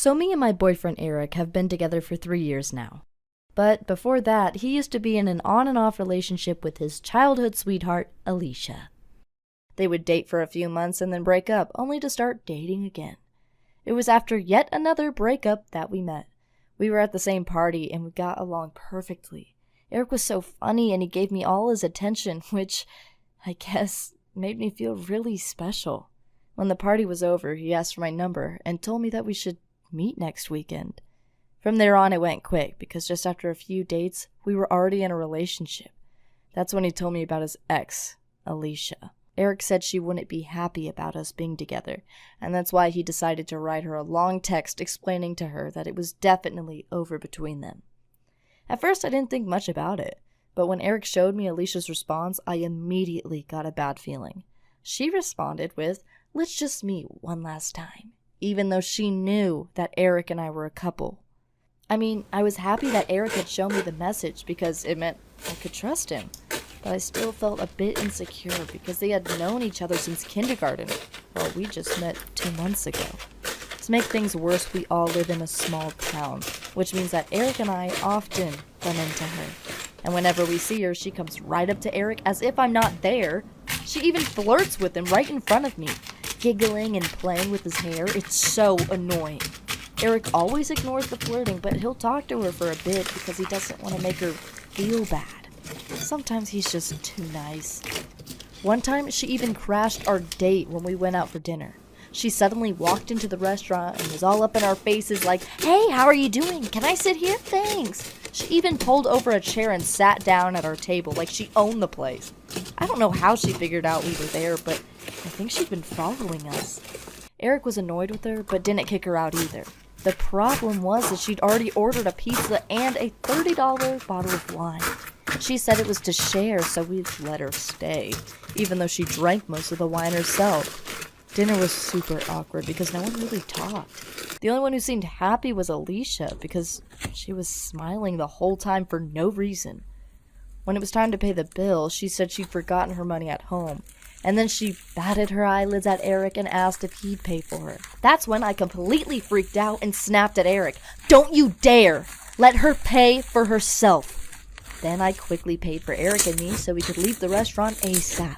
So me and my boyfriend Eric have been together for 3 years now. But before that, he used to be in an on and off relationship with his childhood sweetheart, Alicia. They would date for a few months and then break up, only to start dating again. It was after yet another breakup that we met. We were at the same party and we got along perfectly. Eric was so funny and he gave me all his attention, which, I guess, made me feel really special. When the party was over, he asked for my number and told me that we should meet next weekend. From there on, it went quick because just after a few dates, we were already in a relationship. That's when he told me about his ex, Alicia. Eric said she wouldn't be happy about us being together, and that's why he decided to write her a long text explaining to her that it was definitely over between them. At first, I didn't think much about it, but when Eric showed me Alicia's response, I immediately got a bad feeling. She responded with, "Let's just meet one last time," even though she knew that Eric and I were a couple. I mean, I was happy that Eric had shown me the message because it meant I could trust him, but I still felt a bit insecure because they had known each other since kindergarten, while we just met 2 months ago. To make things worse, we all live in a small town, which means that Eric and I often run into her. And whenever we see her, she comes right up to Eric as if I'm not there. She even flirts with him right in front of me, giggling and playing with his hair. It's so annoying. Eric always ignores the flirting, but he'll talk to her for a bit because he doesn't want to make her feel bad. Sometimes he's just too nice. One time, she even crashed our date when we went out for dinner. She suddenly walked into the restaurant and was all up in our faces like, "Hey, how are you doing? Can I sit here? Thanks." She even pulled over a chair and sat down at our table like she owned the place. I don't know how she figured out we were there, but I think she'd been following us. Eric was annoyed with her, but didn't kick her out either. The problem was that she'd already ordered a pizza and a $30 bottle of wine. She said it was to share, so we let her stay, even though she drank most of the wine herself. Dinner was super awkward because no one really talked. The only one who seemed happy was Alicia because she was smiling the whole time for no reason. When it was time to pay the bill, she said she'd forgotten her money at home. And then she batted her eyelids at Eric and asked if he'd pay for her. That's when I completely freaked out and snapped at Eric. "Don't you dare! Let her pay for herself." Then I quickly paid for Eric and me so we could leave the restaurant ASAP.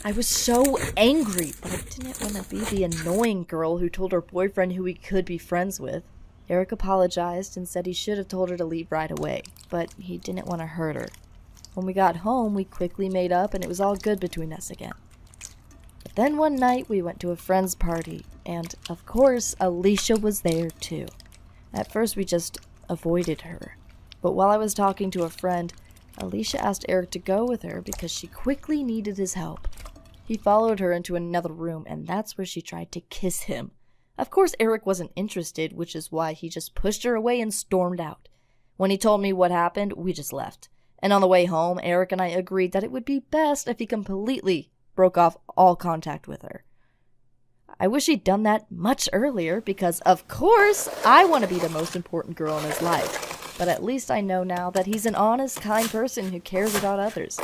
I was so angry, but I didn't want to be the annoying girl who told her boyfriend who we could be friends with. Eric apologized and said he should have told her to leave right away, but he didn't want to hurt her. When we got home, we quickly made up and it was all good between us again. But then one night we went to a friend's party, and of course Alicia was there too. At first we just avoided her, but while I was talking to a friend, Alicia asked Eric to go with her because she quickly needed his help. He followed her into another room, and that's where she tried to kiss him. Of course Eric wasn't interested, which is why he just pushed her away and stormed out. When he told me what happened, we just left. And on the way home, Eric and I agreed that it would be best if he completely broke off all contact with her. I wish he'd done that much earlier because, of course, I want to be the most important girl in his life. But at least I know now that he's an honest, kind person who cares about others.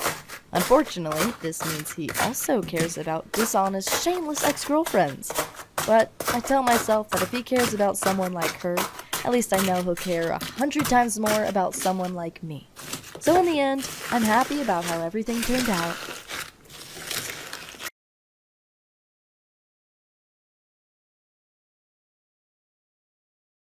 Unfortunately, this means he also cares about dishonest, shameless ex-girlfriends. But I tell myself that if he cares about someone like her, at least I know he'll care 100 times more about someone like me. So in the end, I'm happy about how everything turned out.